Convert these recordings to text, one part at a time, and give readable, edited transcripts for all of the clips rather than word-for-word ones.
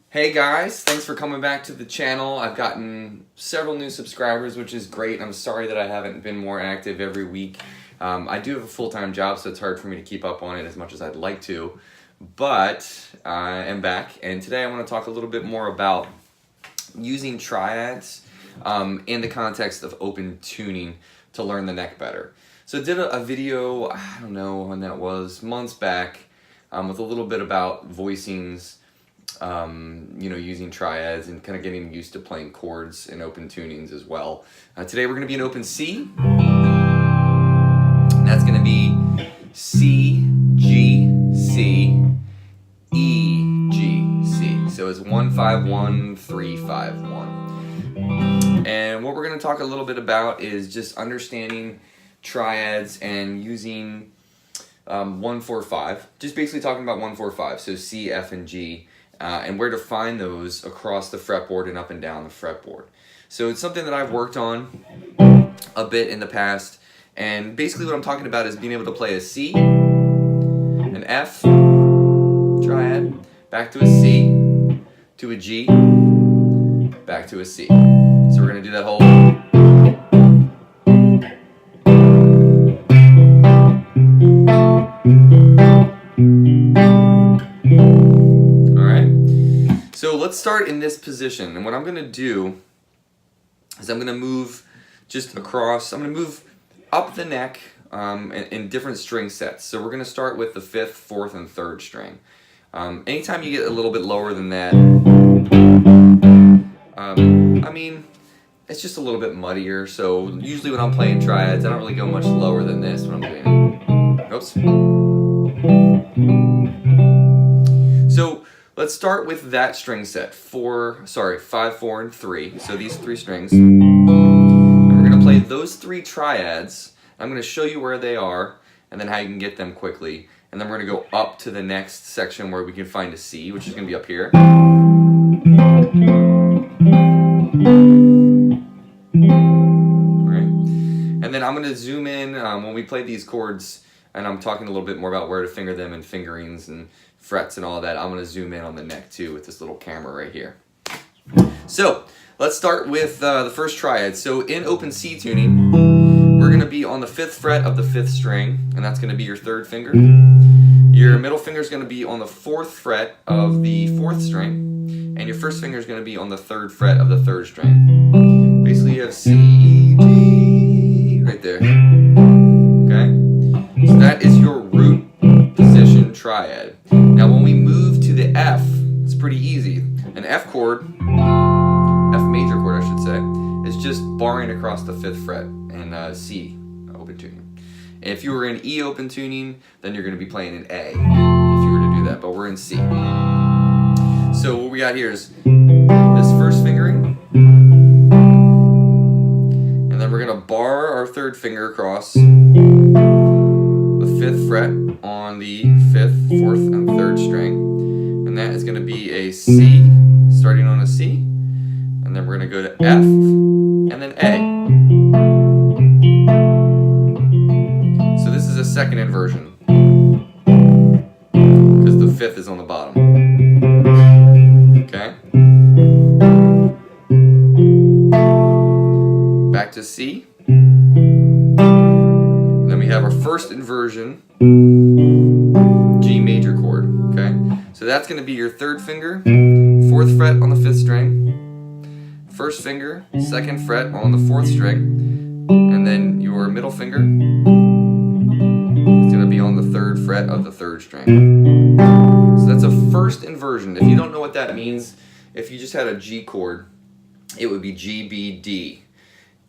Hey guys, thanks for coming back to the channel. I've gotten several new subscribers, which is great. I'm sorry that I haven't been more active every week. I do have a full-time job, so it's hard for me to keep up on it as much as I'd like to. But I am back, and today I want to talk a little bit more about using triads in the context of open tuning to learn the neck better. So I did a video, I don't know when that was, months back, with a little bit about voicings, using triads and kind of getting used to playing chords and open tunings as well. Today we're going to be in open C. And that's going to be C, G, C, E, G, C. So it's 1, 5, 1, 3, 5, 1. And what we're going to talk a little bit about is just understanding triads and using 1, 4, 5. Just basically talking about 1, 4, 5. So C, F, and G. And where to find those across the fretboard and up and down the fretboard. So it's something that I've worked on a bit in the past, and basically what I'm talking about is being able to play a C, an F, triad, back to a C, to a G, back to a C. So we're going to do that whole... So let's start in this position, and what I'm going to do is I'm going to move just across, I'm going to move up the neck in different string sets. So we're going to start with the 5th, 4th, and 3rd string. Anytime you get a little bit lower than that, it's just a little bit muddier, so usually when I'm playing triads, I don't really go much lower than this when I'm doing it. Oops. So let's start with that string set, 5, 4, and 3. So these 3 strings. And we're going to play those 3 triads. I'm going to show you where they are and then how you can get them quickly. And then we're going to go up to the next section where we can find a C, which is going to be up here. Alright. And then I'm going to zoom in when we play these chords, and I'm talking a little bit more about where to finger them and fingerings and frets and all that. I'm going to zoom in on the neck too with this little camera right here. So let's start with the first triad. So in open C tuning, we're going to be on the 5th fret of the 5th string, and that's going to be your 3rd finger. Your middle finger is going to be on the 4th fret of the 4th string, and your first finger is going to be on the 3rd fret of the 3rd string. Basically you have C, D right there. Okay? So that is your root position triad. Now when we move to the F, it's pretty easy. An F chord, F major chord I should say, is just barring across the 5th fret in C open tuning. And if you were in E open tuning, then you're going to be playing in A if you were to do that, but we're in C. So what we got here is this first fingering, and then we're going to bar our 3rd finger across the 5th fret on the 5th, 4th, and 3rd string, and that is going to be a C, starting on a C, and then we're going to go to F, and then A. So this is a second inversion, because the 5th is on the bottom. Okay? Back to C. Then we have our first inversion, G major chord, okay? So that's going to be your 3rd finger, 4th fret on the 5th string, 1st finger, 2nd fret on the 4th string, and then your middle finger is going to be on the 3rd fret of the 3rd string. So that's a first inversion. If you don't know what that means, if you just had a G chord, it would be G, B, D.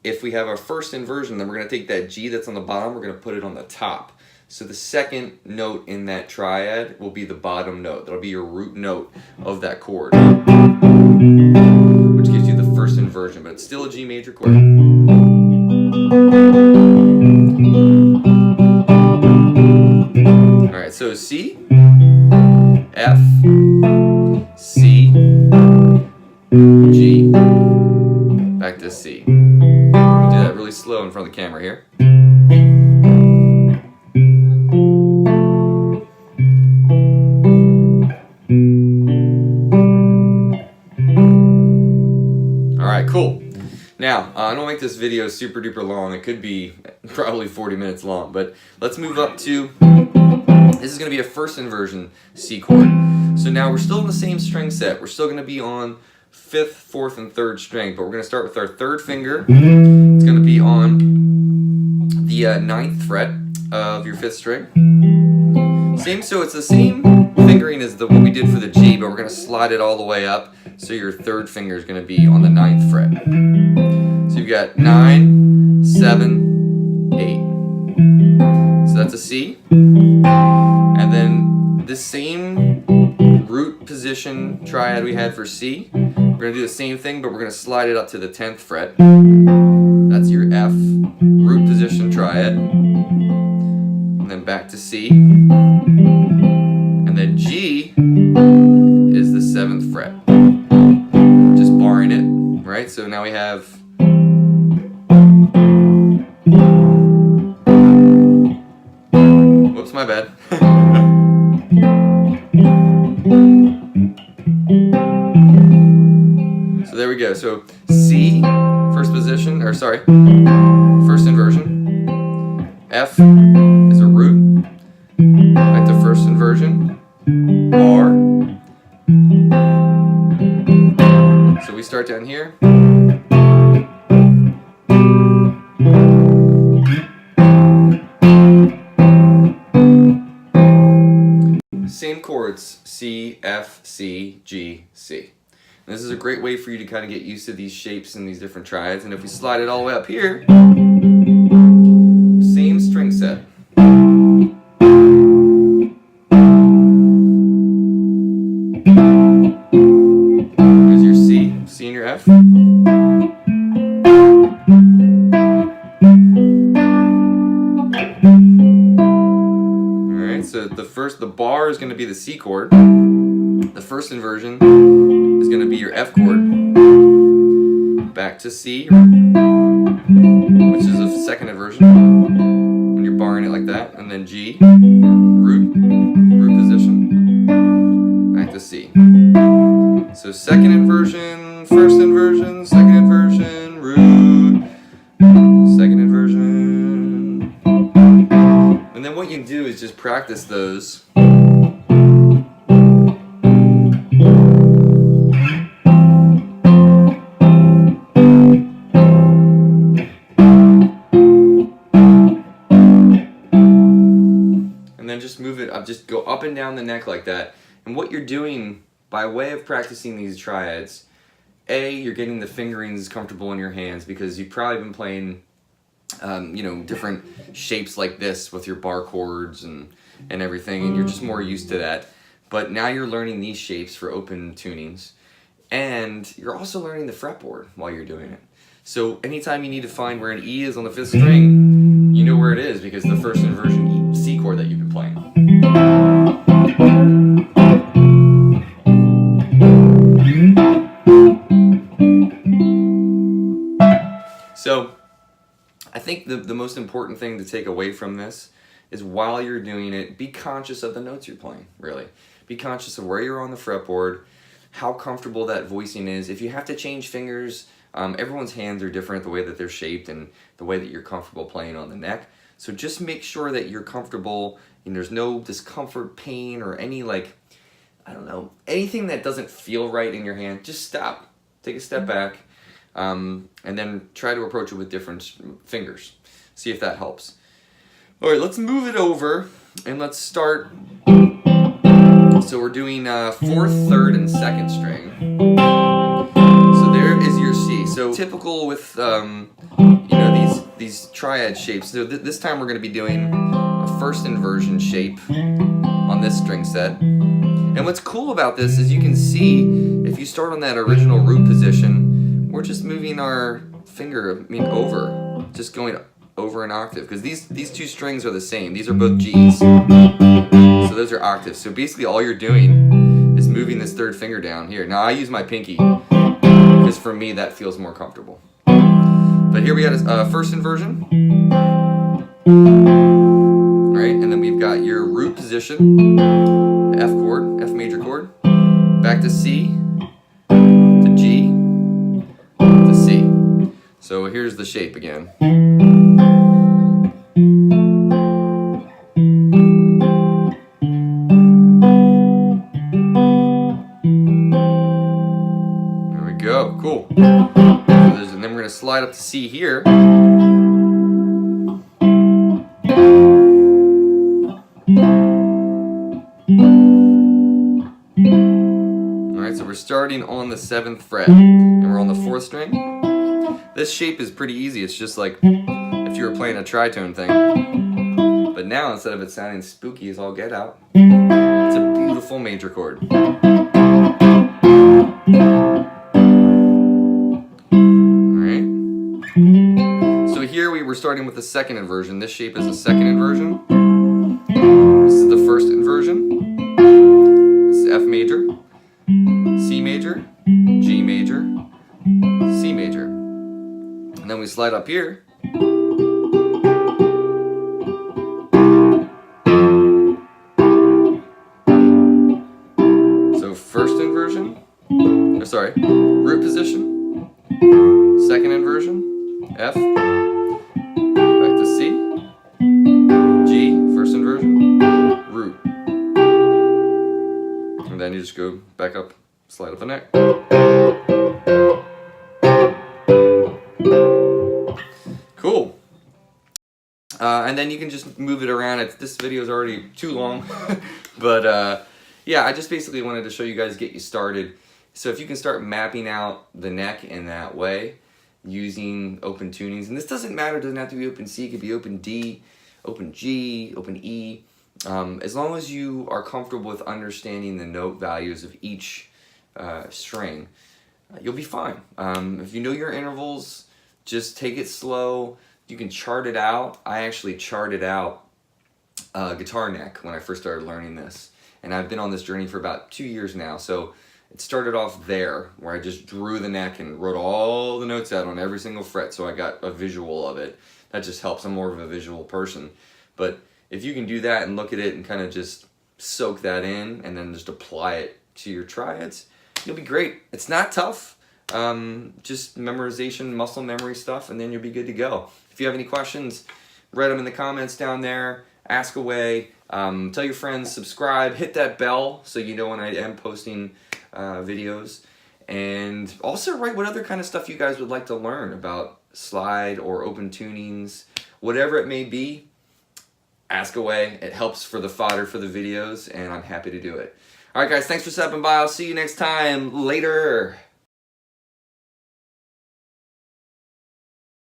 If we have our first inversion, then we're going to take that G that's on the bottom, we're going to put it on the top. So the second note in that triad will be the bottom note. That'll be your root note of that chord, which gives you the first inversion, but it's still a G major chord. Alright, so C, F, C, G, back to C. Do that really slow in front of the camera here. cool. Now, I don't make this video super duper long. It could be probably 40 minutes long, but let's move up to, this is going to be a first inversion C chord. So now we're still in the same string set. We're still going to be on 5th, 4th, and 3rd string, but we're going to start with our 3rd finger. It's going to be on the 9th fret of your 5th string. Same, so it's the same fingering as what we did for the G, but we're going to slide it all the way up, so your 3rd finger is going to be on the 9th fret. So you've got 9, 7, 8. So that's a C. And then the same root position triad we had for C, we're going to do the same thing, but we're going to slide it up to the 10th fret. That's your F root position triad. And then back to C. And then G is the 7th fret. Just barring it, right? So now we have whoops, my bad. So there we go. So C, first position, or sorry, first inversion. F is a root. Right, the first inversion. R. So we start down here. Same chords, C, F, C, G, C. And this is a great way for you to kind of get used to these shapes and these different triads. And if we slide it all the way up here, same string set. There's your C, C and your F. So the bar is going to be the C chord. The first inversion is going to be your F chord. Back to C, which is a second inversion when you're barring it like that, and then G, root position. Back to C. So second inversion, first inversion, second inversion, root, second inversion. And then what you do is just practice those. And then just move it up, just go up and down the neck like that. And what you're doing by way of practicing these triads, A, you're getting the fingerings comfortable in your hands because you've probably been playing different shapes like this with your bar chords and everything, and you're just more used to that. But now you're learning these shapes for open tunings, and you're also learning the fretboard while you're doing it. So anytime you need to find where an E is on the 5th string, you know where it is because the first inversion C chord that you've been playing. So I think the most important thing to take away from this is while you're doing it, be conscious of the notes you're playing, really. Be conscious of where you're on the fretboard, how comfortable that voicing is. If you have to change fingers, everyone's hands are different, the way that they're shaped and the way that you're comfortable playing on the neck. So just make sure that you're comfortable and there's no discomfort, pain, or any anything that doesn't feel right in your hand. Just stop, take a step back. And then try to approach it with different fingers. See if that helps. All right, let's move it over and let's start. So we're doing 4th, 3rd, and 2nd string. So there is your C. So typical with these triad shapes. So this time we're going to be doing a first inversion shape on this string set. And what's cool about this is you can see if you start on that original root position, we're just moving our finger, over, just going over an octave, because these two strings are the same. These are both G's, so those are octaves. So basically all you're doing is moving this 3rd finger down here. Now I use my pinky, because for me that feels more comfortable. But here we got a first inversion. All right, and then we've got your root position, F chord, F major chord, back to C, to G, to C, So here's the shape again. There we go, cool. And then we're going to slide up to C here. Alright, so we're starting on the 7th fret, and we're on the 4th string. This shape is pretty easy, it's just like if you were playing a tritone thing. But now, instead of it sounding spooky as all get out, it's a beautiful major chord. Alright. So here we were starting with the 2nd inversion. This shape is a 2nd inversion. This is the 1st inversion. This is F major, C major, G major, C major. And then we slide up here. So 1st inversion, root position, 2nd inversion, F, back to C, G, 1st inversion, root. And then you just go back up, slide up the neck. Cool. And then you can just move it around. This video is already too long, but yeah, I just basically wanted to show you guys, get you started. So if you can start mapping out the neck in that way, using open tunings, and this doesn't matter, it doesn't have to be open C, it could be open D, open G, open E, as long as you are comfortable with understanding the note values of each string, you'll be fine. If you know your intervals, just take it slow. You can chart it out. I actually charted out guitar neck when I first started learning this, and I've been on this journey for about 2 years now. So it started off there, where I just drew the neck and wrote all the notes out on every single fret, so I got a visual of it. That just helps. I'm more of a visual person. But if you can do that and look at it and kind of just soak that in and then just apply it to your triads, you'll be great. It's not tough. Just memorization, muscle memory stuff, and then you'll be good to go. If you have any questions, write them in the comments down there. Ask away. Tell your friends, subscribe, hit that bell so you know when I am posting videos. And also write what other kind of stuff you guys would like to learn about slide or open tunings, whatever it may be. Ask away. It helps for the fodder for the videos, and I'm happy to do it. All right, guys, thanks for stopping by. I'll see you next time. Later.